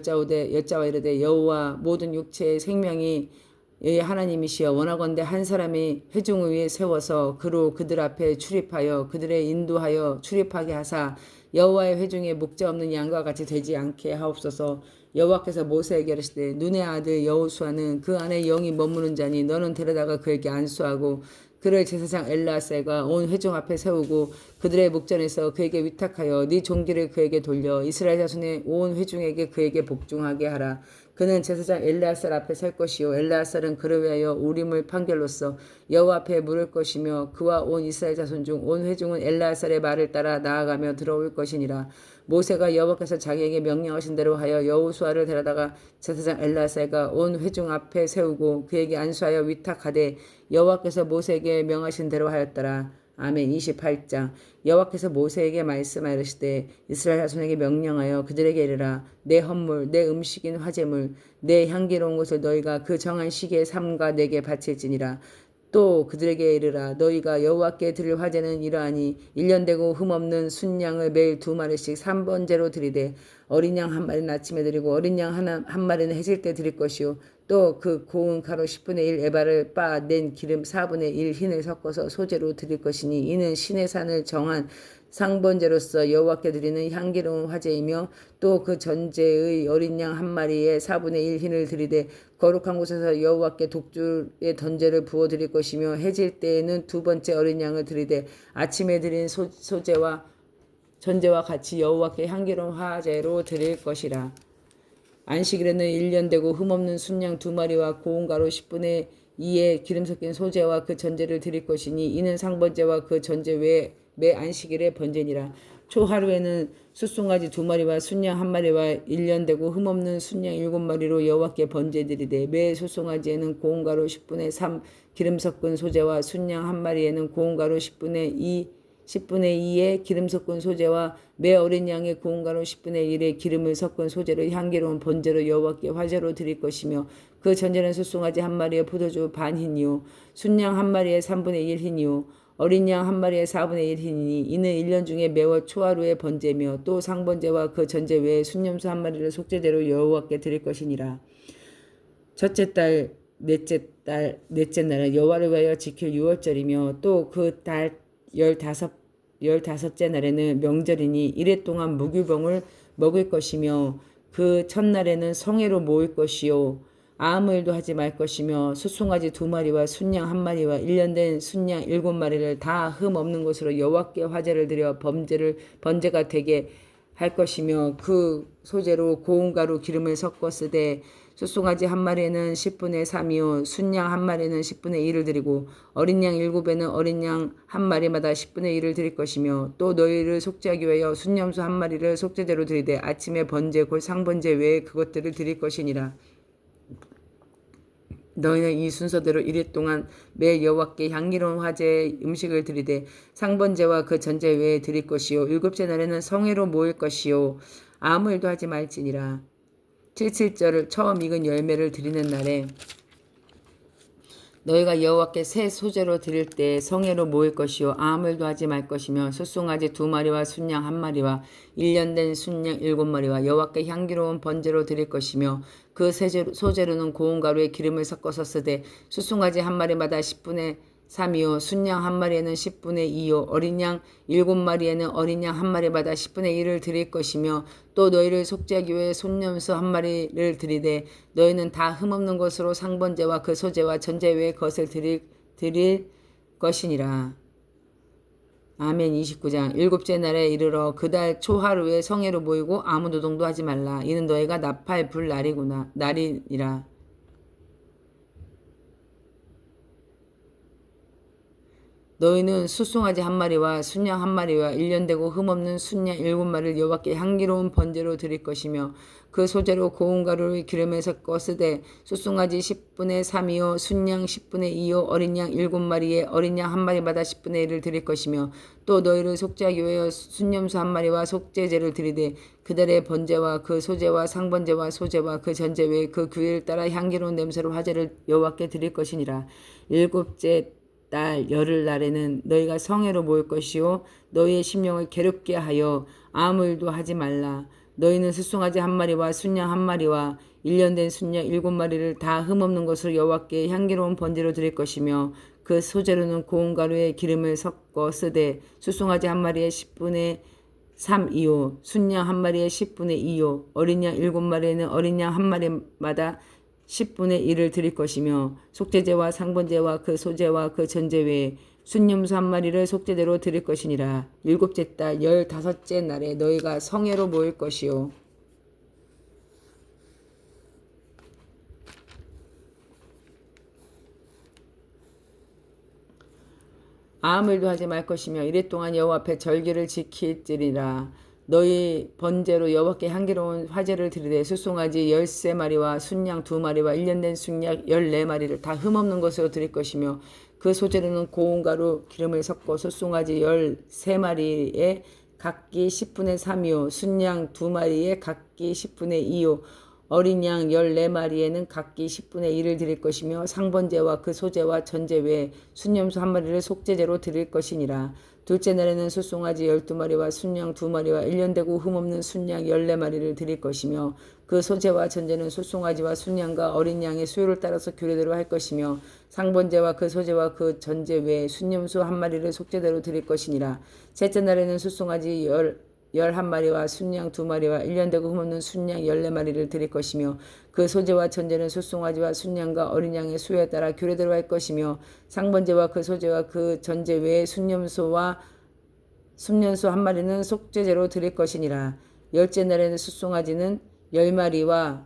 여짜와 이르되 여호와 모든 육체의 생명이 하나님이시여 원하건대 한 사람이 회중을 위해 세워서 그로 그들 앞에 출입하여 그들의 인도하여 출입하게 하사 여호와의 회중에 목자 없는 양과 같이 되지 않게 하옵소서. 여호와께서 모세에게 이르시되 눈의 아들 여호수아는 그 안에 영이 머무는 자니 너는 데려다가 그에게 안수하고 그를 제사장 엘라세가 온 회중 앞에 세우고 그들의 목전에서 그에게 위탁하여 네 종기를 그에게 돌려 이스라엘 자손의 온 회중에게 그에게 복종하게 하라. 그는 제사장 엘레아살 앞에 설 것이요 엘레아살은 그를 위하여 우림을 판결로써 여호와 앞에 물을 것이며 그와 온 이스라엘 자손 중 온 회중은 엘레아살의 말을 따라 나아가며 들어올 것이니라. 모세가 여호와께서 자기에게 명령하신 대로 하여 여호수아를 데려다가 제사장 엘레아살과 온 회중 앞에 세우고 그에게 안수하여 위탁하되 여호와께서 모세에게 명하신 대로 하였더라. 아멘. 28장. 여호와께서 모세에게 말씀하시되 이스라엘 자손에게 명령하여 그들에게 이르라. 내 헌물 내 음식인 화제물 내 향기로운 것을 너희가 그 정한 시기에 삼가 내게 바칠지니라. 또 그들에게 이르라. 너희가 여호와께 드릴 화제는 이러하니 1년 되고 흠없는 순양을 매일 2마리씩 3번째로 드리되 어린 양 한 마리는 아침에 드리고 어린 양 한 마리는 해질 때 드릴 것이요 또 그 고운 가루 10분의 1 에바를 빻아 낸 기름 4분의 1 흰을 섞어서 소재로 드릴 것이니 이는 신의 산을 정한 상번제로서 여호와께 드리는 향기로운 화제이며 또 그 전제의 어린 양 한 마리에 4분의 1 흰을 드리되 거룩한 곳에서 여호와께 독주의 던제를 부어 드릴 것이며 해질 때에는 두 번째 어린 양을 드리되 아침에 드린 소제와 전제와 같이 여호와께 향기로운 화제로 드릴 것이라. 안식일에는 1년 되고 흠없는 순양 2마리와 고운 가루 10분의 2의 기름 섞인 소제와 그 전제를 드릴 것이니 이는 상번제와 그 전제 외에 매 안식일의 번제니라. 초하루에는 숫송아지 2마리와 순양 1마리와 1년 되고 흠없는 순양 7마리로 여호와께 번제 드리되 매 숫송아지에는 고운 가루 10분의 3 기름 섞은 소제와 순양 1마리에는 고운 가루 10분의 2의 기름 섞은 소제와 매 어린 양의 고운 가루 10분의 1의 기름을 섞은 소제를 향기로운 번제로 여호와께 화제로 드릴 것이며 그 전제는 숫송아지 1마리에 포도주 반 흰이요 순양 1마리에 3분의 1 흰이요 어린 양 1마리에 4분의 1 흰이니 이는 1년 중에 매월 초하루의 번제며 또 상번제와 그 전제 외에 순념수 1마리를 속죄제로 여호와께 드릴 것이니라. 첫째 달 넷째 날은 여호와를 위하여 지킬 유월절이며 또 그 달 15째 날에는 명절이니 이래 동안 무교병을 먹을 것이며 그 첫날에는 성회로 모일 것이요 아무 일도 하지 말 것이며 숫송아지 2마리와 순양 1마리와 1년 된 순양 7마리를 다 흠 없는 것으로 여호와께 화제를 드려 번제가 되게 할 것이며 그 소재로 고운 가루 기름을 섞어 쓰되 숫송아지 1마리에는 10분의 3이요 순양 1마리는 10분의 1을 드리고 어린 양 7에는 어린 양 1마리마다 10분의 1을 드릴 것이며 또 너희를 속죄하기 위하여 순염소 1마리를 속죄제로 드리되 아침에 번제 곧 상번제 외에 그것들을 드릴 것이니라. 너희는 이 순서대로 1일 동안 매 여호와께 향기로운 화제의 음식을 드리되 상번제와 그 전제 외에 드릴 것이요 7째 날에는 성회로 모일 것이요 아무 일도 하지 말지니라. 77절을 처음 익은 열매를 드리는 날에 너희가 여호와께 새 소재로 드릴 때 성회로 모일 것이요 아무 일도 하지 말 것이며 숫송아지 2마리와 순양 1마리와 1년 된 순양 7마리와 여호와께 향기로운 번제로 드릴 것이며 그 소재로는 고운 가루에 기름을 섞어서 쓰되 숫송아지 1마리마다 10분의 3이요 순양 1마리에는 10분의 2요 어린 양 7마리에는 어린 양 1마리마다 10분의 1을 드릴 것이며 또 너희를 속죄하기 위해 손염소 1마리를 드리되 너희는 다 흠없는 것으로 상번제와 그 소제와 전제 외의 것을 드릴 것이니라. 아멘. 29장 7째 날에 이르러 그달 초하루에 성회로 모이고 아무 노동도 하지 말라. 이는 너희가 나팔 불 날이니라. 너희는 숫송아지 1마리와 순양 1마리와 1년 되고 흠없는 순양 7마리를 여호와께 향기로운 번제로 드릴 것이며 그 소재로 고운 가루를 기름에 섞어 쓰되 숫송아지 10분의 3이요 순양 10분의 2요 어린 양 7마리에 어린 양 1마리마다 10분의 1을 드릴 것이며 또 너희를 속죄하기 위하여 순염소 1마리와 속죄제를 드리되 그달의 번제와 그 소제와 상번제와 소제와 그 전제 외에 그 규례를 따라 향기로운 냄새로 화제를 여호와께 드릴 것이니라. 7째 달 열흘 날에는 너희가 성회로 모일 것이요 너희의 심령을 괴롭게 하여 아무 일도 하지 말라. 너희는 숫송아지 1마리와 순양 1마리와 1년 된 순양 7마리를 다 흠없는 것으로 여호와께 향기로운 번제로 드릴 것이며 그 소재로는 고운 가루에 기름을 섞어 쓰되 숫송아지 1마리에 10분의 3이요 순양 1마리에 10분의 2요 어린 양 7마리에는 어린 양 1마리마다 10분의 1을 드릴 것이며 속죄제와 상번제와 그 소제와 그 전제 외에 순염소 1마리를 속죄제로 드릴 것이니라. 7째 달 15째 날에 너희가 성회로 모일 것이요 아무 일도 하지 말 것이며 이래 동안 여호와 앞에 절기를 지킬지니라. 너희 번제로 여호와께 향기로운 화제를 드리되 숫송아지 13마리와 순양 2마리와 1년 된 순양 14마리를 다 흠없는 것으로 드릴 것이며 그 소재로는 고운 가루 기름을 섞어 숫송아지 13마리에 각기 10분의 3이요 순양 2마리에 각기 10분의 2요 어린 양 14마리에는 각기 10분의 1을 드릴 것이며 상번제와 그 소제와 전제 외에 순염소 1마리를 속죄제로 드릴 것이니라. 둘째 날에는 숫송아지 12마리와 순양 2마리와 1년 되고 흠없는 순양 14마리를 드릴 것이며 그 소제와 전제는 숫송아지와 순양과 어린 양의 수요를 따라서 규례대로 할 것이며 상번제와 그 소제와 그 전제 외에 순염소 1마리를 속죄대로 드릴 것이니라. 셋째 날에는 숫송아지 11마리와 순양 2마리와 1년 되고 흠없는 순양 14마리를 드릴 것이며 그 소제와 전제는 숫송아지와 순양과 어린 양의 수요에 따라 규례대로 할 것이며 상번제와 그 소제와 그 전제 외에 순염소 1마리는 속죄제로 드릴 것이니라. 열째 날에는 숫송아지는 10마리와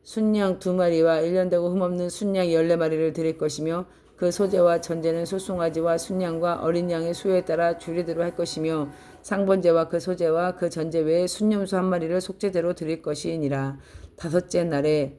순양 2마리와 1년 되고 흠없는 순양 14마리를 드릴 것이며 그 소제와 전제는 숫송아지와 순양과 어린 양의 수요에 따라 규례대로 할 것이며 상번제와 그 소제와 그 전제 외에 순염소 1마리를 속죄제로 드릴 것이니라. 다섯째 날에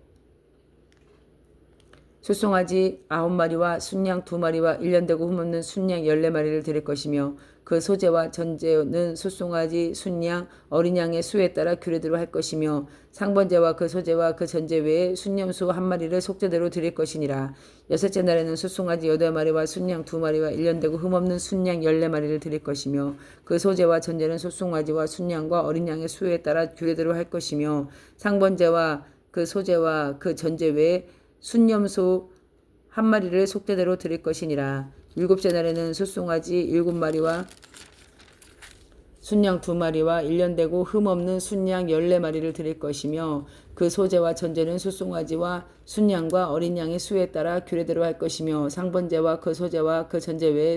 숫송아지 9마리와 순양 2마리와 1년 되고 흠없는 순양 14마리를 드릴 것이며 그 소제와 전제는 숫송아지 순양 어린 양의 수에 따라 규례대로 할 것이며 상번제와 그 소제와 그 전제 외에 순염소 1마리를 속죄대로 드릴 것이니라. 여섯째 날에는 숫송아지 8마리와 순양 2마리와 1년 되고 흠없는 순양 14마리를 드릴 것이며 그 소제와 전제는 숫송아지와 순양과 어린 양의 수에 따라 규례대로 할 것이며 상번제와 그 소제와 그 전제 외에 순염소 1마리를 속죄대로 드릴 것이니라. 일곱째 날에는 숫송아지 7마리와 순양 2마리와 1년 되고 흠없는 순양 14마리를 드릴 것이며 그 소재와 전제는 숫송아지와 순양과 어린 양의 수에 따라 규례대로 할 것이며 상번제와 그 소재와 그 전제 외에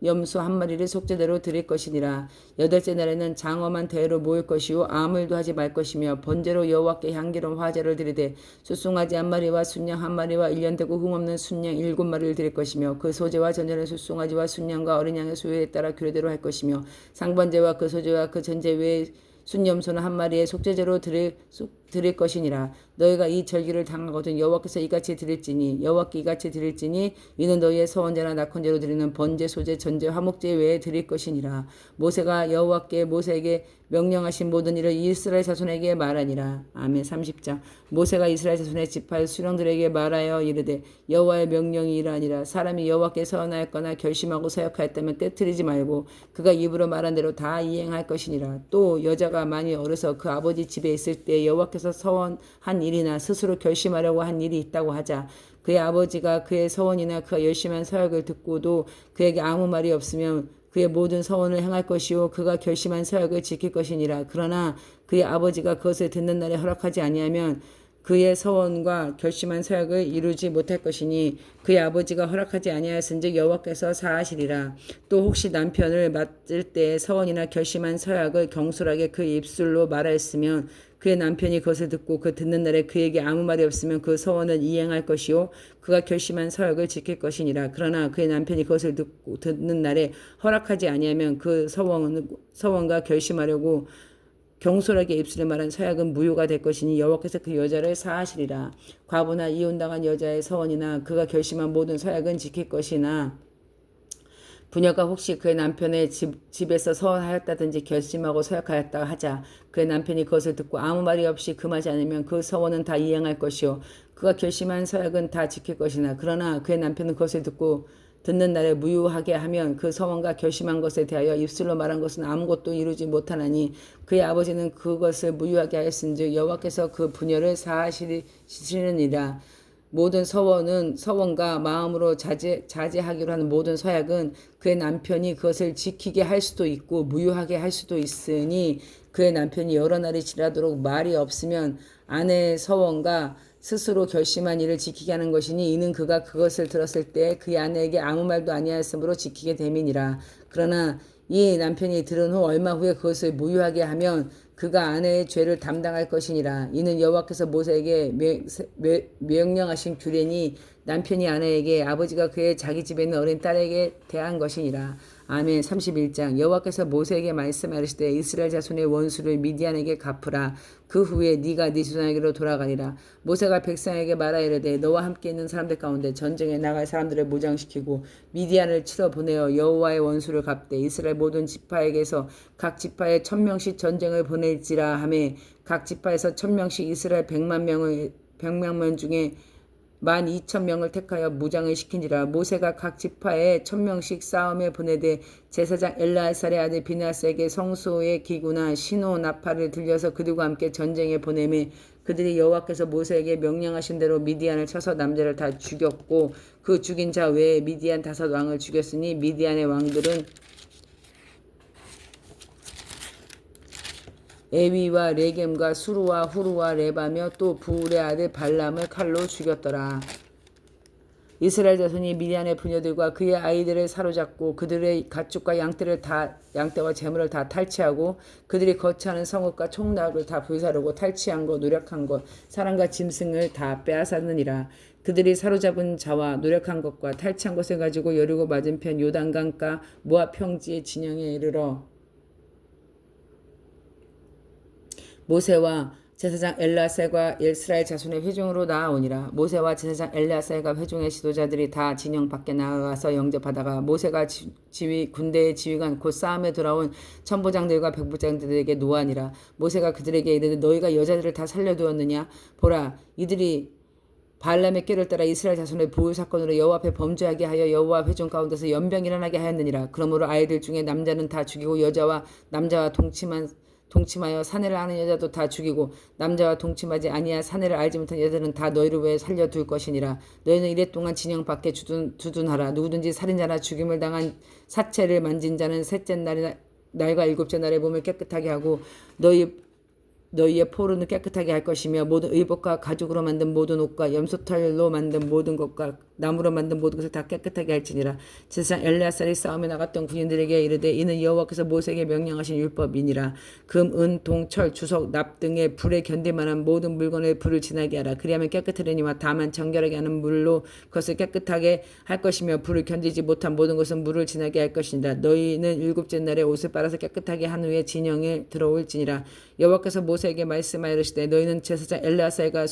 염소 1마리를 속죄대로 드릴 것이니라. 8째 날에는 장엄한 대회로 모일 것이요 아무 일도 하지 말 것이며 번제로 여호와께 향기로운 화제를 드리되 숫송아지 1마리와 순양 1마리와 1년 되고 흠없는 순양 7마리를 드릴 것이며 그 소재와 전제는 숫송아지와 순양과 어린 양의 수에 따라 규례대로 할 것이며 상번제와 그 소재와 그 전제 외에 순염소는 1마리의 속죄제로 드릴 것이니라. 너희가 이 절기를 당하거든 여호와께서 이같이 드릴지니 여호와께 이같이 드릴지니 이는 너희의 서원제나 낙헌제로 드리는 번제 소제 전제 화목제 외에 드릴 것이니라. 모세가 여호와께 모세에게 명령하신 모든 일을 이스라엘 자손에게 말하니라. 아멘. 30장. 모세가 이스라엘 자손의 지파의 수령들에게 말하여 이르되 여호와의 명령이 이러하니라. 사람이 여호와께 서원하였거나 결심하고 서약하였다면 떼뜨리지 말고 그가 입으로 말한 대로 다 이행할 것이니라. 또 여자가 많이 어려서 그 아버지 집에 있을 때 여호와께서 서원한 일이나 스스로 결심하려고 한 일이 있다고 하자 그의 아버지가 그의 서원이나 그가 열심한 서약을 듣고도 그에게 아무 말이 없으면 그의 모든 서원을 행할 것이요 그가 결심한 서약을 지킬 것이니라. 그러나 그의 아버지가 그것을 듣는 날에 허락하지 아니하면 그의 서원과 결심한 서약을 이루지 못할 것이니 그의 아버지가 허락하지 아니하였은즉 여호와께서 사하시리라. 또 혹시 남편을 맞을 때 서원이나 결심한 서약을 경솔하게 그의 입술로 말하였으면 그의 남편이 그것을 듣고 그 듣는 날에 그에게 아무 말이 없으면 그 서원을 이행할 것이요 그가 결심한 서약을 지킬 것이니라. 그러나 그의 남편이 그것을 듣는 날에 허락하지 아니하면 그 서원과 결심하려고 경솔하게 입술에 말한 서약은 무효가 될 것이니 여호와께서 그 여자를 사하시리라. 과부나 이혼당한 여자의 서원이나 그가 결심한 모든 서약은 지킬 것이나 부녀가 혹시 그의 남편의 집에서 서원하였다든지 결심하고 서약하였다 하자 그의 남편이 그것을 듣고 아무 말이 없이 금하지 않으면 그 서원은 다 이행할 것이요 그가 결심한 서약은 다 지킬 것이나 그러나 그의 남편은 그것을 듣는 날에 무효하게 하면 그 서원과 결심한 것에 대하여 입술로 말한 것은 아무것도 이루지 못하나니 그의 아버지는 그것을 무효하게 하였은즉 여호와께서 그 부녀를 사하시느니라. 모든 서원과 마음으로 자제하기로 하는 모든 서약은 그의 남편이 그것을 지키게 할 수도 있고 무효하게 할 수도 있으니 그의 남편이 여러 날이 지나도록 말이 없으면 아내의 서원과 스스로 결심한 일을 지키게 하는 것이니 이는 그가 그것을 들었을 때 그의 아내에게 아무 말도 아니하였으므로 지키게 됨이니라. 그러나 이 남편이 들은 후 얼마 후에 그것을 무효하게 하면 그가 아내의 죄를 담당할 것이니라. 이는 여호와께서 모세에게 명령하신 규례니 남편이 아내에게 아버지가 그의 자기 집에 있는 어린 딸에게 대한 것이니라. 아멘. 31장. 여호와께서 모세에게 말씀하시되 이스라엘 자손의 원수를 미디안에게 갚으라. 그 후에 네가 네 조상에게로 돌아가리라. 모세가 백성에게 말하이르되 너와 함께 있는 사람들 가운데 전쟁에 나갈 사람들을 무장시키고 미디안을 치러 보내어 여호와의 원수를 갚되 이스라엘 모든 지파에게서 각 지파에 1000명씩 전쟁을 보낼지라 하매 각 지파에서 1000명씩 이스라엘 100만 명 중에 12,000명을 택하여 무장을 시킨지라. 모세가 각 지파에 1000명씩 싸움에 보내되 제사장 엘르아살의 아들 비느하스에게 성소의 기구나 신호 나팔을 들려서 그들과 함께 전쟁에 보내매 그들이 여호와께서 모세에게 명령하신 대로 미디안을 쳐서 남자를 다 죽였고 그 죽인 자 외에 미디안 5왕을 죽였으니 미디안의 왕들은 에위와 레겜과 수루와 후루와 레바며 또 부울의 아들 발람을 칼로 죽였더라. 이스라엘 자손이 미디안의 부녀들과 그의 아이들을 사로잡고 그들의 가축과 양떼와 재물을 다 탈취하고 그들이 거처하는 성읍과 총락을 다 불사르고 탈취한 것 노력한 것 사람과 짐승을 다 빼앗았느니라. 그들이 사로잡은 자와 노력한 것과 탈취한 것을 가지고 여리고 맞은편 요단강가 모압 평지의 진영에 이르러 모세와 제사장 엘르아살과 이스라엘 자손의 회중으로 나아오니라. 모세와 제사장 엘르아살과 회중의 지도자들이 다 진영 밖에 나가서 영접하다가 모세가 군대의 지휘관 곧 싸움에 돌아온 천부장들과 백부장들에게 노하니라. 모세가 그들에게 이르되 너희가 여자들을 다 살려두었느냐? 보라, 이들이 발람의 꾀를 따라 이스라엘 자손의 부울 사건으로 여호와 앞에 범죄하게 하여 여호와 회중 가운데서 연병이 일어나게 하였느니라. 그러므로 아이들 중에 남자는 다 죽이고 남자와 동침하여 사내를 아는 여자도 다 죽이고 남자와 동침하지 아니하 사내를 알지 못한 여자들은 다 너희를 위해 살려둘 것이니라. 너희는 이랫동안 진영 밖에 주둔하라. 누구든지 살인자나 죽임을 당한 사체를 만진 자는 셋째 날과 일곱째 날에 몸을 깨끗하게 하고 너희의 포로는 깨끗하게 할 것이며 모든 의복과 가죽으로 만든 모든 옷과 염소털로 만든 모든 것과 나무로 만든 모든 것을 다 깨끗하게 할지니라. 제사장 엘레아살이 싸움에 나갔던 군인들에게 이르되 이는 여호와께서 모세에게 명령하신 율법이니라. 금, 은, 동, 철, 주석, 납 등의 불에 견딜만한 모든 물건을 불을 지나게 하라. 그리하면 깨끗하려니와 다만 정결하게 하는 물로 그것을 깨끗하게 할 것이며 불을 견디지 못한 모든 것은 물을 지나게 할 것이니라. 너희는 일곱째 날에 옷을 빨아서 깨끗하게 한 후에 진영에 들어올지니라. 여호와께서 모세에게 말씀하여 이르시되 너희는 제사장 엘레아살과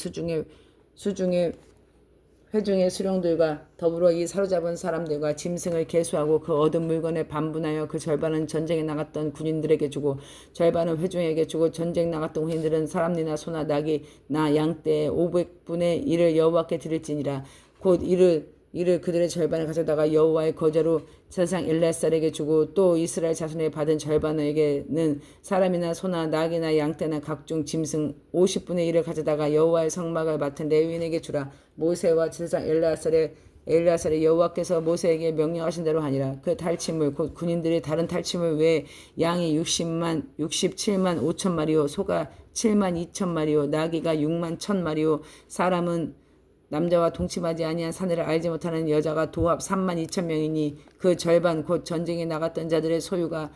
회중의 수령들과 더불어 이 사로잡은 사람들과 짐승을 계수하고 그 얻은 물건에 반분하여 그 절반은 전쟁에 나갔던 군인들에게 주고 절반은 회중에게 주고 전쟁 나갔던 군인들은 사람이나 소나 낙이 나 양떼의 500분의 1을 여호와께 드릴지니라. 곧 이를 그들의 절반을 가져다가 여호와의 거제로 제사장 엘레아살에게 주고 또 이스라엘 자손에 받은 절반에게는 사람이나 소나 낙이나 양떼나 각종 짐승 50분의 1을 가져다가 여호와의 성막을 맡은 레위인에게 주라. 모세와 제사장 엘레아살의 여호와께서 모세에게 명령하신 대로 하니라. 그 탈취물 곧 군인들이 다른 탈취물 외에 양이 67만 5천 마리요 소가 7만 2천 마리요 나귀가 6만 1천 마리요 사람은 남자와 동침하지 아니한 사내를 알지 못하는 여자가 도합 3만 2천 명이니 그 절반 곧 전쟁에 나갔던 자들의 소유가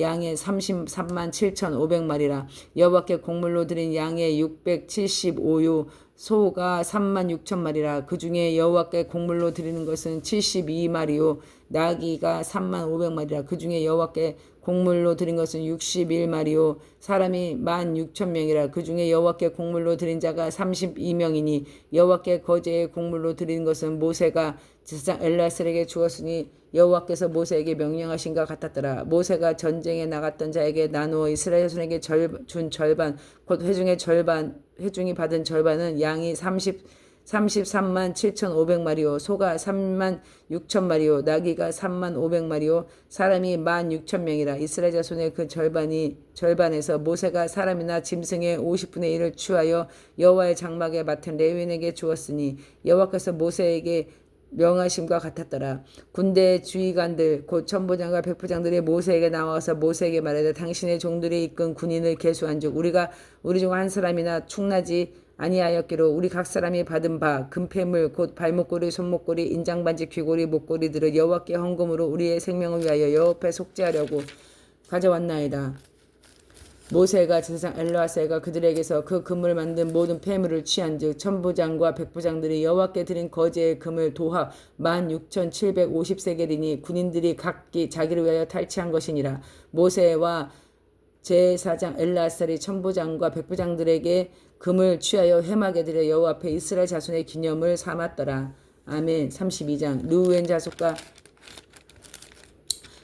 양의 33만 7천 5백마리라. 여호와께 곡물로 드린 양의 675요 소가 3만 6천 마리라. 그 중에 여호와께 곡물로 드리는 것은 72마리요 나귀가 3만 5백마리라. 그 중에 여호와께 곡물로 드린 것은 61마리요 사람이 16,000명이라. 그 중에 여호와께 곡물로 드린 자가 32명이니 여호와께 거제에 곡물로 드린 것은 모세가 제사장 엘레아살에게 주었으니 여호와께서 모세에게 명령하신가 같았더라. 모세가 전쟁에 나갔던 자에게 나누어 이스라엘 자손에게 준 절반 곧 회중이 받은 절반은 양이 33만 7,500마리요 소가 3만 6천마리요 나귀가 3만 500마리요 사람이 16,000명이라. 이스라엘 자손의 그 절반에서 모세가 사람이나 짐승의 50분의 1을 취하여 여호와의 장막에 맡은 레위인에게 주었으니 여호와께서 모세에게 명하심과 같았더라. 군대 주의관들 곧 천부장과 백부장들이 모세에게 나와서 모세에게 말하되 당신의 종들이 이끈 군인을 계수한즉 우리 중 한 사람이나 축나지 아니하였기로 우리 각 사람이 받은 바 금폐물 곧 발목걸이 손목걸이 인장반지 귀걸이 목걸이들을 여호와께 헌금으로 우리의 생명을 위하여 여호와 앞에 속죄하려고 가져왔나이다. 모세가 제사장 엘레아살과 그들에게서 그 금을 만든 모든 폐물을 취한즉 천부장과 백부장들이 여호와께 드린 거제의 금을 도합 16,750세겔이니 군인들이 각기 자기를 위하여 탈취한 것이니라. 모세와 제사장 엘레아살이 천부장과 백부장들에게 금을 취하여 회막에 들여 여호와 앞에 이스라엘 자손의 기념을 삼았더라. 아멘. 32장 르우벤 자손과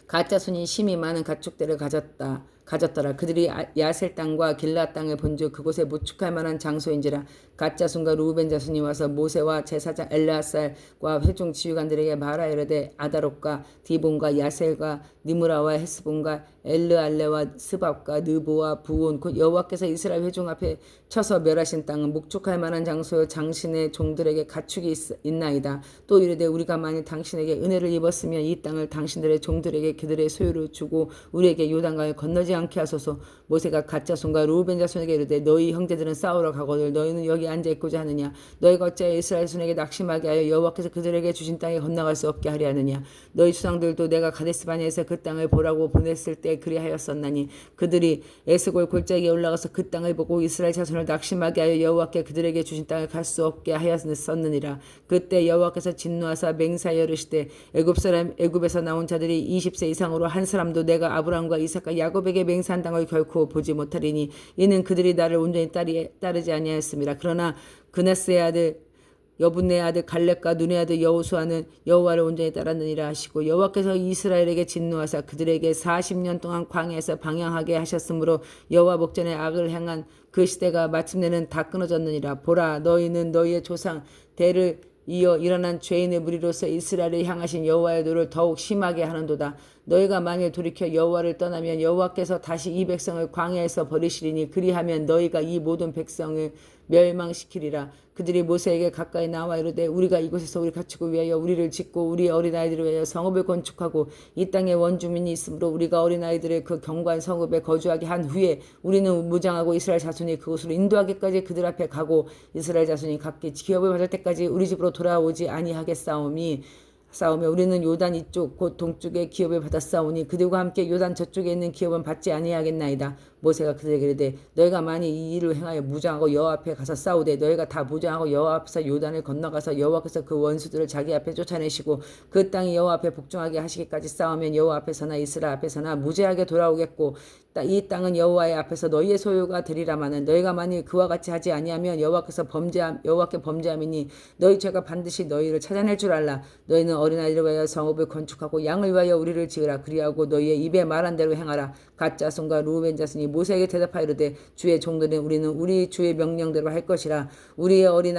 갓 자손이 심히 많은 가축들을 가졌더라. 그들이 야셀 땅과 길라 땅을 본즉 그곳에 모축할 만한 장소인지라. 갓 자손과 르우벤 자손이 와서 모세와 제사장 엘레아살과 회중 지휘관들에게 말하여 이르되 아다롯과 디본과 야셀과 니므라와 헤스본과 엘르알레와 스밥과 느보와 부온 곧 여호와께서 이스라엘 회중 앞에 쳐서 멸하신 땅은 목축할 만한 장소여 당신의 종들에게 가축이 있나이다. 또 이르되 우리가 만일 당신에게 은혜를 입었으면 이 땅을 당신들의 종들에게 그들의 소유로 주고 우리에게 요단강을 건너지 않게 하소서. 모세가 갓 자손과 르우벤 자손에게 이르되 너희 형제들은 싸우러 가거늘 너희는 여기 앉아 있고자 하느냐. 너희가 어찌하여 이스라엘 손에게 낙심하게 하여 여호와께서 그들에게 주신 땅에 건너갈 수 없게 하려 하느냐. 너희 조상들도 내가 가데스바네에서 그 땅을 보라고 보냈을 때 그리하였었나니 그들이 에스골 골짜기에 올라가서 그 땅을 보고 이스라엘 자손을 낙심하게 하여 여호와께 그들에게 주신 땅을 갈 수 없게 하였었느니라. 그때 여호와께서 진노하사 맹세하여 이르시되 애굽에서 나온 자들이 20세 이상으로 한 사람도 내가 아브라함과 이삭과 야곱에게 맹세한 땅을 결코 보지 못하리니 이는 그들이 나를 온전히 따르지 아니하였습니다. 그러나 그나스의 아들 여분네 아들 갈렙과 눈의 아들 여호수아는 여호와를 온전히 따랐느니라 하시고 여호와께서 이스라엘에게 진노하사 그들에게 40년 동안 광야에서 방향하게 하셨으므로 여호와 목전에 악을 행한 그 시대가 마침내는 다 끊어졌느니라. 보라 너희는 너희의 조상 대를 이어 일어난 죄인의 무리로서 이스라엘을 향하신 여호와의 노를 더욱 심하게 하는도다. 너희가 만일 돌이켜 여호와를 떠나면 여호와께서 다시 이 백성을 광야에서 버리시리니 그리하면 너희가 이 모든 백성을 멸망시키리라. 그들이 모세에게 가까이 나와 이르되 우리가 이곳에서 우리 가축을 위하여 우리를 짓고 우리 어린아이들을 위하여 성읍을 건축하고 이 땅에 원주민이 있으므로 우리가 어린아이들을 그 경관 성읍에 거주하게 한 후에 우리는 무장하고 이스라엘 자손이 그곳으로 인도하기까지 그들 앞에 가고 이스라엘 자손이 각기 기업을 받을 때까지 우리 집으로 돌아오지 아니하겠사오며 우리는 요단 이쪽 곧 동쪽에 기업을 받았사오니 그들과 함께 요단 저쪽에 있는 기업은 받지 아니하겠나이다. 모세가 그들에게 이르되 너희가 만일 이 일을 행하여 무장하고 여호와 앞에 가서 싸우되 너희가 다 무장하고 여호와 앞에서 요단을 건너가서 여호와께서 그 원수들을 자기 앞에 쫓아내시고 그 땅이 여호와 앞에 복종하게 하시기까지 싸우면 여호와 앞에서나 이스라엘 앞에서나 무죄하게 돌아오겠고 이 땅은 여호와의 앞에서 너희의 소유가 되리라마는 너희가 만일 그와 같이 하지 아니하면 여호와께 범죄함이니 너희 죄가 반드시 너희를 찾아낼 줄 알라. 너희는 어린아이를 위하여 성읍을 건축하고 양을 위하여 우리를 지으라. 그리하고 너희의 입에 말한 대로 행하라. 갓 자손과 루벤 자손이 모세에게 대답하여 이르되 주의 종들은 우리는 우리 주의 명령대로 할 것이라. 우리의 어린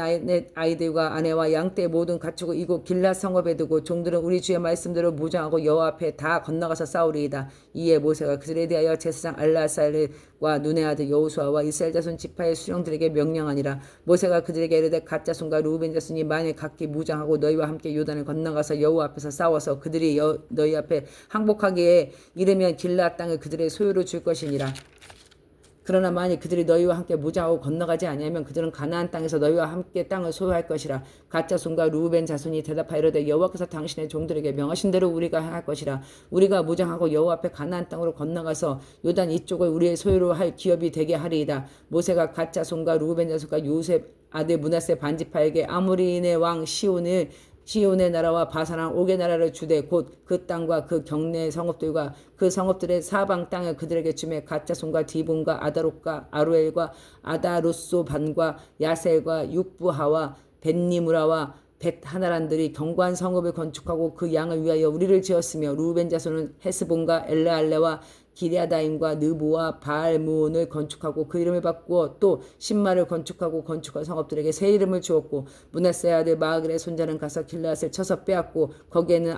아이들과 아내와 양떼 모든 가축을 이곳 길랏 성읍에 두고 종들은 우리 주의 말씀대로 무장하고 여호와 앞에 다 건너가서 싸우리이다. 이에 모세가 그들에 대하여 제사장 알라살과 눈의 아들 여호수아와 이스라엘 자손 지파의 수령들에게 명령하니라. 모세가 그들에게 이르되 갓 자손과 루벤 자손이 만일 각기 무장하고 너희와 함께 요단을 건너가서 여호와 앞에서 싸워서 그들이 너희 앞에 항복하기에 이르면 길랏 땅을 그들의 소유로 줄 것이니라. 그러나 만일 그들이 너희와 함께 무장하고 건너가지 아니하면 그들은 가나안 땅에서 너희와 함께 땅을 소유할 것이라. 갓 자손과 루벤 자손이 대답하여 이르되 여호와께서 당신의 종들에게 명하신 대로 우리가 행할 것이라. 우리가 무장하고 여호와 앞에 가나안 땅으로 건너가서 요단 이쪽을 우리의 소유로 할 기업이 되게 하리이다. 모세가 갓 자손과 루벤 자손과 요셉 아들 므낫세 반지파에게 아모리인의 왕 시온의 나라와 바산왕 옥의 나라를 주되 곧 그 땅과 그 경내의 성읍들과 그 성읍들의 사방 땅을 그들에게 주매 갓 자손과 디본과 아다롯과 아루엘과 아다롯소반과 야셀과 육부하와 벳니무라와 벳하나란들이 경관 성읍을 건축하고 그 양을 위하여 우리를 지었으며 루벤 자손은 헤스본과 엘레알레와 기랴다임과 느보와 바알무온을 건축하고 그 이름을 바꾸어 또 신마를 건축하고 건축한 성읍들에게 새 이름을 주었고 므낫세 아들 마그의 손자는 가서 길앗을 쳐서 빼앗고 거기에는